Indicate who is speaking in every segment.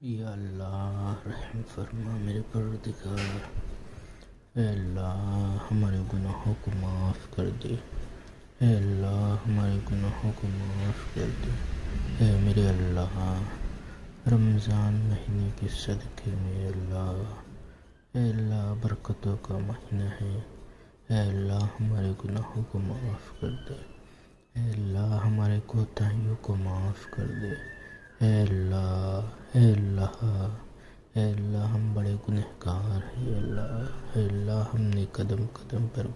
Speaker 1: یا اللہ رحم فرما میرے پروردگار، اے اللہ ہمارے گناہوں کو معاف کر دے، اے اللہ ہمارے گناہوں کو معاف کر دے، اے میرے اللہ رمضان مہینے کے صدقے میں اے اللہ برکتوں کا مہینہ ہے، اے اللہ ہمارے گناہوں کو معاف کر دے، اے اللہ ہمارے کوتاہیوں کو معاف کر دے، اے اللہ اے اللہ اے اللہ ہم بڑے گنہگار ہیں، اے اللہ ہم نے قدم قدم پر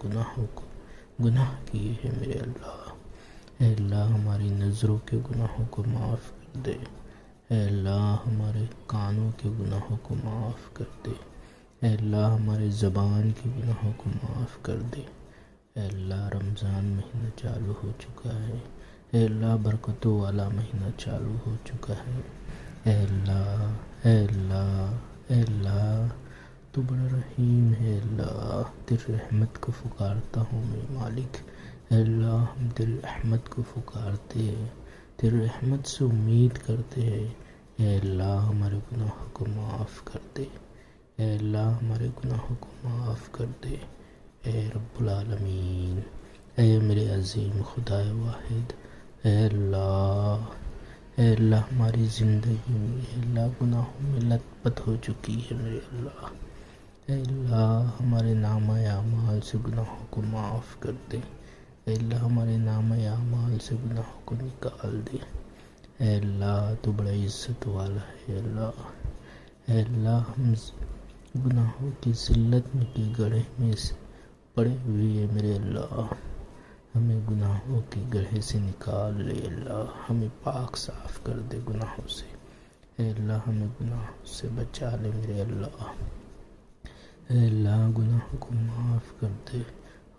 Speaker 1: گناہ کیے ہیں میرے اللہ، اے اللہ ہماری نظروں کے گناہوں کو معاف کر دے، اے اللہ ہمارے کانوں کے گناہوں کو معاف کر دے، اے اللہ ہمارے زبان کے گناہوں کو معاف کر دے، اے اللہ رمضان مہینہ چالو ہو چکا ہے، اے اللہ برکتوں والا مہینہ چالو ہو چکا ہے، اے اللہ اے اللہ اے اللہ تو بڑا رحیم ہے، اللہ تیری رحمت کو پکارتا ہوں میں مالک، اے اللہ ہم تیری رحمت کو پکارتے ہیں، تیری رحمت سے امید کرتے ہیں، اے اللہ ہمارے گناہوں کو معاف کر دے، اے اللہ ہمارے گناہوں کو معاف کر دے، اے رب العالمین، اے میرے عظیم خدا واحد، اے اللہ ہماری زندگی میں اے اللہ گناہوں میں لت پت ہو چکی ہے میرے اللہ، اے اللہ ہمارے نامہ اعمال سے گناہوں کو معاف کر دے، اے اللہ ہمارے نامہ اعمال سے گناہوں کو نکال دے، اے اللہ تو بڑا عزت والا ہے، اے اللہ ہم گناہوں کی ذلت میں کے گڑھے میں سے پڑے ہوئے ہیں میرے اللہ، ہمیں گناہوں کے گڑھے سے نکال لے، اللہ ہمیں پاک صاف کر دے گناہوں سے، اے اللہ ہمیں گناہوں سے بچا لے میرے اللہ، اے اللہ گناہوں کو معاف کر دے،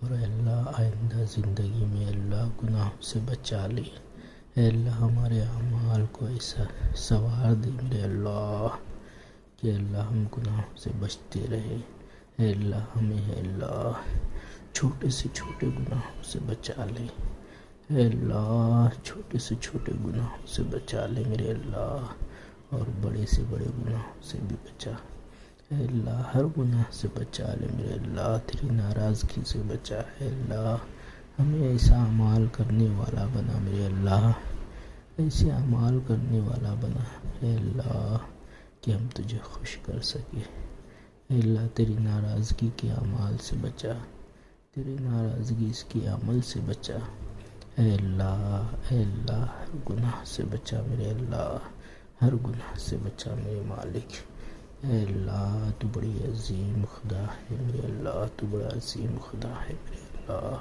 Speaker 1: اور اے اللہ آئندہ زندگی میں اللہ گناہوں سے بچا لے، اے اللہ ہمارے اعمال کو ایسا سنوار دے میرے اللہ کہ اللہ ہم گناہوں سے بچتے رہے، اے اللہ ہمیں اے اللہ چھوٹے سے چھوٹے گناہوں سے بچا لے، اے اللہ چھوٹے سے چھوٹے گناہوں سے بچا لے میرے اللہ، اور بڑے سے بڑے گناہوں سے بھی بچا، اے اللہ ہر گناہ سے بچا لے میرے اللہ، تیری ناراضگی سے بچا، اے اللہ ہمیں ایسا اعمال کرنے والا بنا میرے اللہ، ایسے اعمال کرنے والا بنا اے اللہ کہ ہم تجھے خوش کر سکے، اے اللہ تیری ناراضگی کے اعمال سے بچا، تیری ناراضگی اس کے عمل سے بچا، اے اللہ ہر گناہ سے بچا میرے اللہ، ہر گناہ سے بچا میرے مالک، اے اللہ تو بڑی عظیم خدا ہے میرے اللہ، تو بڑا عظیم خدا ہے میرے اللہ،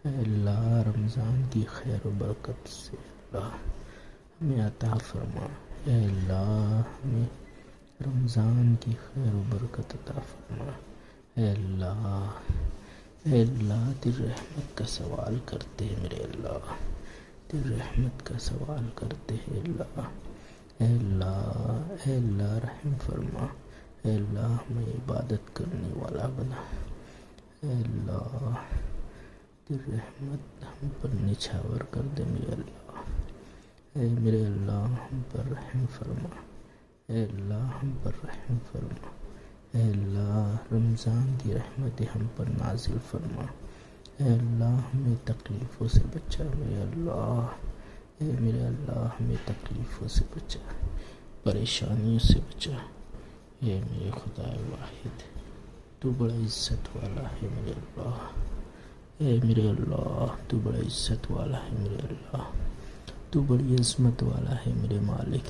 Speaker 1: اے اللہ رمضان کی خیر و برکت سے اللہ ہمیں عطا فرما، اے اللہ ہمیں رمضان کی خیر و برکت عطا فرما، اے اللہ تیری رحمت کا سوال کرتے ہیں میرے اللہ، تیری رحمت کا سوال کرتے ہیں اللہ، اے اللہ رحم فرما، اے اللہ ہمیں عبادت کرنے والا بنا، اے اللہ تیری رحمت ہم پر نچھاور کر دے میرے اللہ، اے میرے اللہ ہم پر رحم فرما، اے اللہ ہم پر رحم فرما، اے اللہ رمضان کی رحمتیں ہم پر نازل فرما، اے اللہ ہمیں تکلیفوں سے بچا میرے اللہ، اے میرے اللہ ہمیں تکلیفوں سے بچا، پریشانیوں سے بچا، اے میرے خدا واحد تو بڑا عزت والا ہے میرے اللہ، اے میرے اللہ تو بڑا عزت والا ہے میرے اللہ، تو بڑی عظمت والا ہے میرے مالک،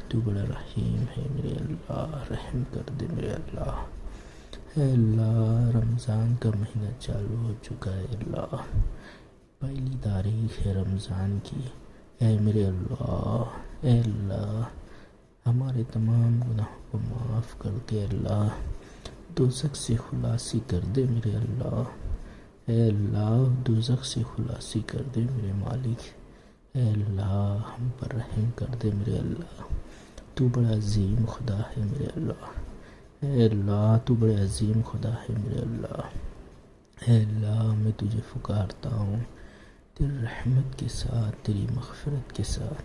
Speaker 1: تو بڑا رحیم ہے میرے اللہ، رحم کر دے میرے اللہ، اے اللہ رمضان کا مہینہ چالو ہو چکا ہے اللہ، پہلی تاریخ ہے رمضان کی، اے میرے اللہ ہمارے تمام گناہوں کو معاف کر دے اللہ، دوزخ سے خلاصی کر دے میرے اللہ، اے اللہ دوزخ سے خلاصی کر دے میرے مالک، اے اللہ ہم پر رحم کر دے میرے اللہ، تو بڑا عظیم خدا ہے میرے اللہ، اے اللہ تو بڑے عظیم خدا ہے میرے اللہ، اے اللہ میں تجھے پکارتا ہوں تیری رحمت کے ساتھ، تیری مغفرت کے ساتھ،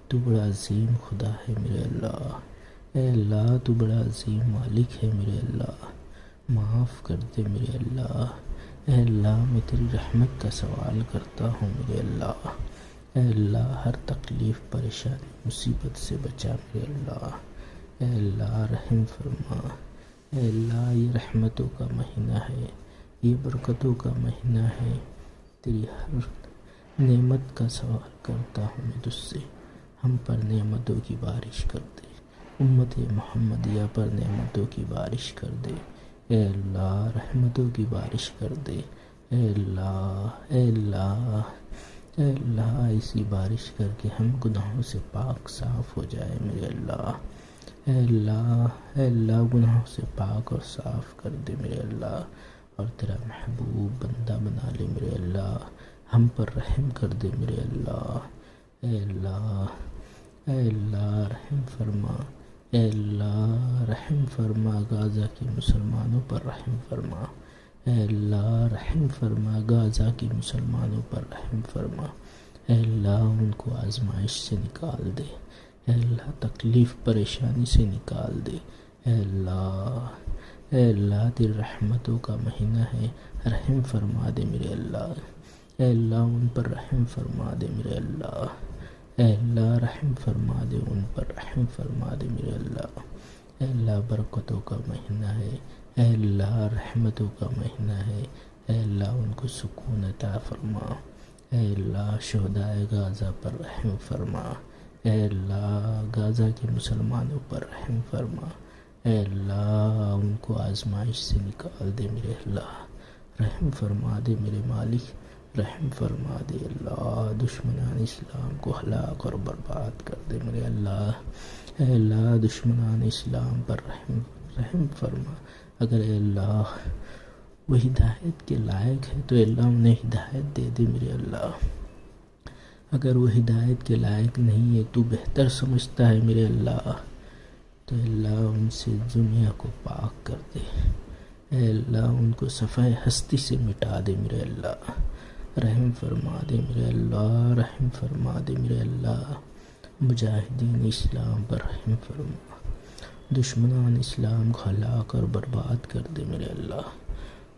Speaker 1: تو بڑا عظیم خدا ہے میرے اللہ، اے اللہ تو بڑا عظیم مالک ہے میرے اللہ، معاف کر دے میرے اللہ۔ اے اللہ میں تیری رحمت کا سوال کرتا ہوں میرے اللہ۔ اے اللہ ہر تکلیف پریشانی مصیبت سے بچا میرے اللہ۔ اے اللہ رحم فرما۔ اے اللہ یہ رحمتوں کا مہینہ ہے، یہ برکتوں کا مہینہ ہے، تیری ہر نعمت کا سوال کرتا ہوں میں تجھ سے، ہم پر نعمتوں کی بارش کر دے، امت محمدیہ پر نعمتوں کی بارش کر دے۔ اے اللہ رحمتوں کی بارش کر دے۔ اے اللہ اے اللہ اے اللہ ایسی بارش کر کے ہم گناہوں سے پاک صاف ہو جائے میرے اللہ۔ اے اللہ اے اللہ گناہوں سے پاک اور صاف کر دے میرے اللہ، اور تیرا محبوب بندہ بنا لے میرے اللہ، ہم پر رحم کر دے میرے اللہ۔ اے اللہ اے اللہ رحم فرما۔ اے اللہ رحم فرما، غزہ کے مسلمانوں پر رحم فرما۔ اے اللہ رحم فرما، غزہ کے مسلمانوں پر رحم فرما۔ اے اللہ ان کو آزمائش سے نکال دے، اے اللہ تکلیف پریشانی سے نکال دے۔ اے اللہ تیری رحمتوں کا مہینہ ہے، رحم فرما دے میرے اللہ۔ اے اللہ ان پر رحم فرما دے میرے اللہ۔ اے اللہ رحم فرما دے ان پر، رحم فرما دے میرے اللہ۔ اے اللہ برکتوں کا مہینہ ہے، اے اللہ رحمتوں کا مہینہ ہے، اے اللہ ان کو سکون عطا فرما۔ اے اللہ شہدائے غزہ پر رحم فرما۔ اے اللہ غزہ کے مسلمانوں پر رحم فرما۔ اے اللہ ان کو آزمائش سے نکال دے میرے اللہ، رحم فرما دے میرے مالک، رحم فرما دے اللہ۔ دشمنان اسلام کو ہلاک اور برباد کر دے میرے اللہ۔ اے اللہ دشمنان اسلام پر رحم فرما۔ اگر اے اللہ وہ ہدایت کے لائق ہے تو اللہ انہیں ہدایت دے دے میرے اللہ، اگر وہ ہدایت کے لائق نہیں ہے تو بہتر سمجھتا ہے میرے اللہ، تو اللہ ان سے دنیا کو پاک کر دے۔ اے اللہ ان کو صفحہ ہستی سے مٹا دے میرے اللہ، رحم فرما دے میرے اللہ، رحم فرما دے میرے اللہ۔ مجاہدین اسلام پر رحم فرما، دشمنان اسلام کو ہلاک اور برباد کر دے میرے اللہ،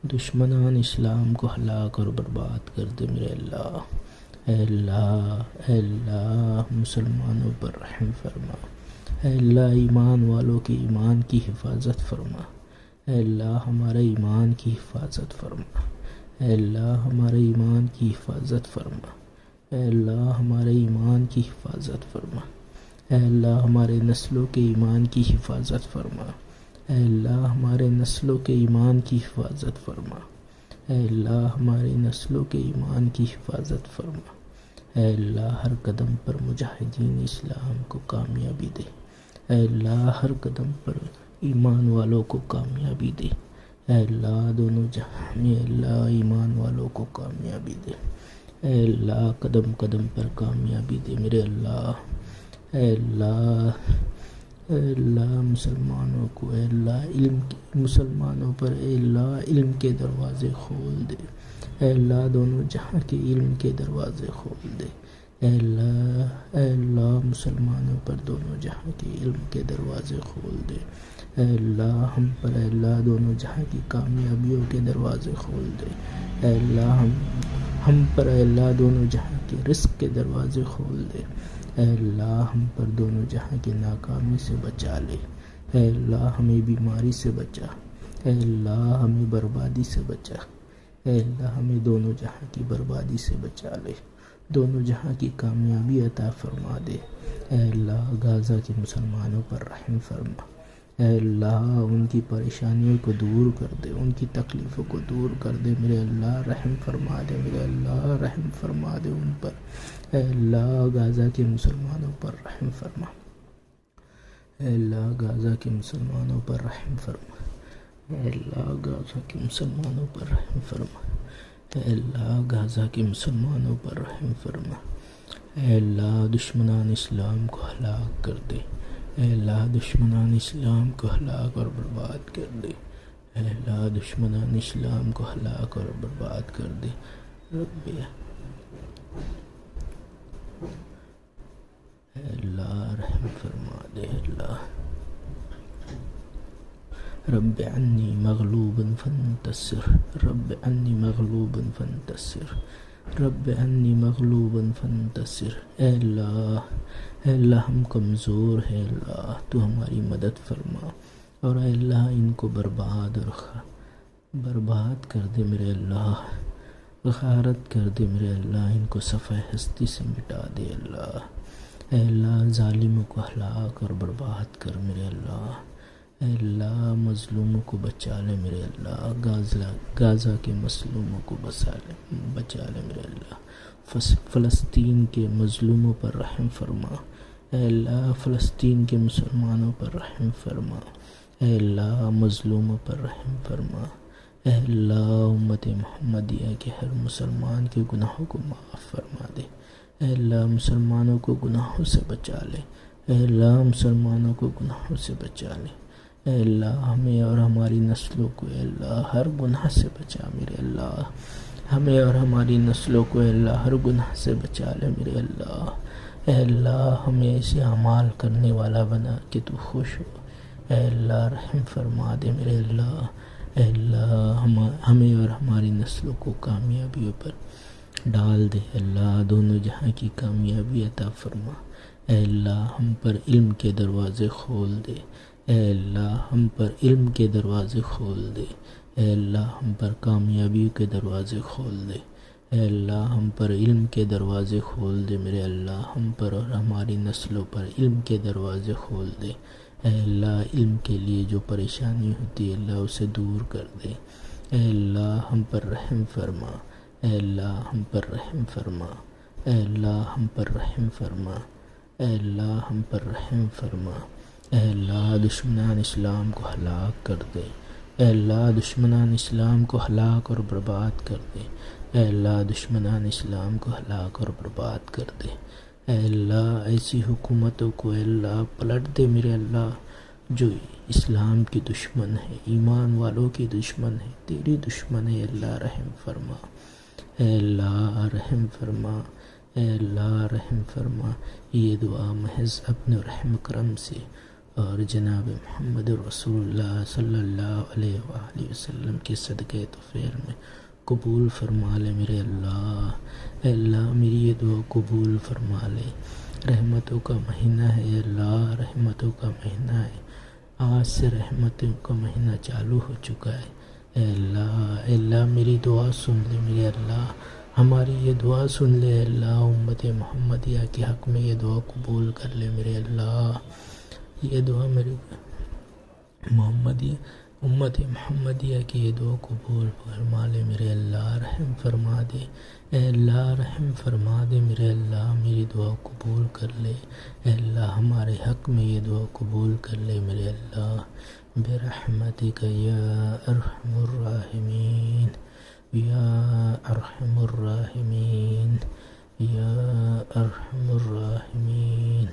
Speaker 1: دشمنان اسلام کو ہلاک اور برباد کر دے میرے اللہ۔ اے اللہ مسلمانوں پر رحم فرما۔ اے اللہ ایمان والوں کے ایمان کی حفاظت فرما۔ اے اللہ ہمارے ایمان کی حفاظت فرما۔ اے اللہ ہمارے ایمان کی حفاظت فرما۔ اے اللہ ہمارے ایمان کی حفاظت فرما۔ اے اللہ ہمارے نسلوں کے ایمان کی حفاظت فرما۔ اے اللہ ہمارے نسلوں کے ایمان کی حفاظت فرما۔ اے اللہ ہمارے نسلوں کے ایمان کی حفاظت فرما۔ اے اللہ ہر قدم پر مجاہدین اسلام کو کامیابی دے۔ اے اللہ ہر قدم پر ایمان والوں کو کامیابی دے۔ اے اللہ دونوں جہاں میں اللہ ایمان والوں کو کامیابی دے۔ اے اللہ قدم قدم پر کامیابی دے میرے اللہ۔ اے اللہ اے اللہ مسلمانوں کو، اے اللہ مسلمانوں پر اے اللہ علم کے دروازے کھول دے۔ اے اللہ دونوں جہاں کے علم کے دروازے کھول دے۔ اے اللہ مسلمانوں پر دونوں جہاں کے علم کے دروازے کھول دے۔ اے اللہ ہم پر اے اللہ دونوں جہاں کی کامیابیوں کے دروازے کھول دے۔ اے اللہ ہم پر اے اللہ دونوں جہاں کے رزق کے دروازے کھول دے۔ اے اللہ ہم پر دونوں جہاں کی ناکامی سے بچا لے۔ اے اللہ ہمیں بیماری سے بچا۔ اے اللہ ہمیں بربادی سے بچا۔ اے اللہ ہمیں دونوں جہاں کی بربادی سے بچا لے، دونوں جہاں کی کامیابی عطا فرما دے۔ اے اللہ غزہ کے مسلمانوں پر رحم فرما۔ اے اللہ ان کی پریشانیوں کو دور کر دے، ان کی تکلیفوں کو دور کر دے میرے اللہ، رحم فرما دے میرے اللہ، رحم فرما دے ان پر۔ اے اللہ غزہ کے مسلمانوں پر رحم فرما۔ اے اللہ غزہ کے مسلمانوں پر رحم فرما۔ اے اللہ غزہ کے مسلمانوں پر رحم فرما۔ اے اللہ غزہ کے مسلمانوں پر رحم فرما۔ اے اللہ دشمنان اسلام کو ہلاک کر دے۔ اے اللہ دشمنان اسلام کو ہلاک اور برباد کر دے۔ اے اللہ دشمنان اسلام کو ہلاک اور برباد کر دے۔ رب اے اللہ رحم فرما دے اللہ۔ رب عني مغلوب فانتصر، رب عني مغلوب فانتصر، رب عني مغلوب فانتصر۔ اے اللہ ہم کمزور ہیں، اللہ تو ہماری مدد فرما، اور اے اللہ ان کو برباد کر دے میرے اللہ، غارت کر دے میرے اللہ، ان کو صفحہ ہستی سے مٹا دے اللہ۔ اے اللہ ظالموں کو ہلاک اور برباد کر میرے اللہ، اے اللہ مظلوموں کو بچا لے میرے اللہ، غازہ کے مظلوموں کو بچا لے میرے اللہ، فلسطین کے مظلوموں پر رحم فرما، اے اللہ فلسطین کے مسلمانوں پر رحم فرما، اے اللہ مظلوموں پر رحم فرما، اے اللہ امت محمدیہ کے ہر مسلمان کے گناہوں کو معاف فرما دے، اے اللہ مسلمانوں کو گناہوں سے بچا لے، اے اللہ مسلمانوں کو گناہوں سے بچا لے، اے اللہ ہمیں اور ہماری نسلوں کو اے اللہ ہر گناہ سے بچا میرے اللہ، ہمیں اور ہماری نسلوں کو اے اللہ ہر گناہ سے بچا لے میرے اللہ، اے اللہ ہمیں ایسے اعمال کرنے والا بنا کہ تو خوش ہو، اے اللہ رحم فرما دے میرے اللہ، اے اللہ ہمیں اور ہماری نسلوں کو کامیابیوں پر ڈال دے، اللہ دونوں جہاں کی کامیابی عطا فرما، اے اللہ ہم پر علم کے دروازے کھول دے، اے اللہ ہم پر علم کے دروازے کھول دے، اے اللہ ہم پر کامیابی کے دروازے کھول دے، اے اللہ ہم پر علم کے دروازے کھول دے میرے اللہ، ہم پر اور ہماری نسلوں پر علم کے دروازے کھول دے، اے اللہ علم کے لیے جو پریشانی ہوتی ہے اللہ اسے دور کر دے، اے اللہ ہم پر رحم فرما، اے اللہ ہم پر رحم فرما، اے اللہ ہم پر رحم فرما، اے اللہ ہم پر رحم فرما، اے اللہ دشمنان اسلام کو ہلاک کر دے، اے اللہ دشمنان اسلام کو ہلاک اور برباد کر دے، اے اللہ دشمنان اسلام کو ہلاک اور برباد کر دے، اے اللہ ایسی حکومتوں کو اے اللہ پلٹ دے میرے اللہ جو اسلام کی دشمن ہے، ایمان والوں کی دشمن ہے، تیری دشمن ہے، اللہ رحم فرما، اے اللہ رحم فرما، اے اللہ رحم فرما۔ یہ دعا محض اپنے رحم کرم سے اور جناب محمد رسول اللہ صلی اللہ علیہ وآلہ وسلم کے صدقے طفیل میں قبول فرما لے میرے اللہ، اے اللہ میری یہ دعا قبول فرما لے، رحمتوں کا مہینہ ہے اے اللہ، رحمتوں کا مہینہ ہے، آج سے رحمتوں کا مہینہ چالو ہو چکا ہے، اے اللہ میری دعا سن لے میرے اللہ، ہماری یہ دعا سن لے اے اللہ، امت محمدیہ کے حق میں یہ دعا قبول کر لے میرے اللہ، یہ دعا میرے امت محمدیہ کی یہ دعا قبول فرما لے میرے اللہ، رحم فرما دے، اے اللہ رحم فرما دے میرے اللہ، میری دعا قبول کر لے، اے اللہ ہمارے حق میں یہ دعا قبول کر لے میرے اللہ، برحمتک یا ارحم الراحمین، یا ارحم الراحمین، یا ارحم الراحمین۔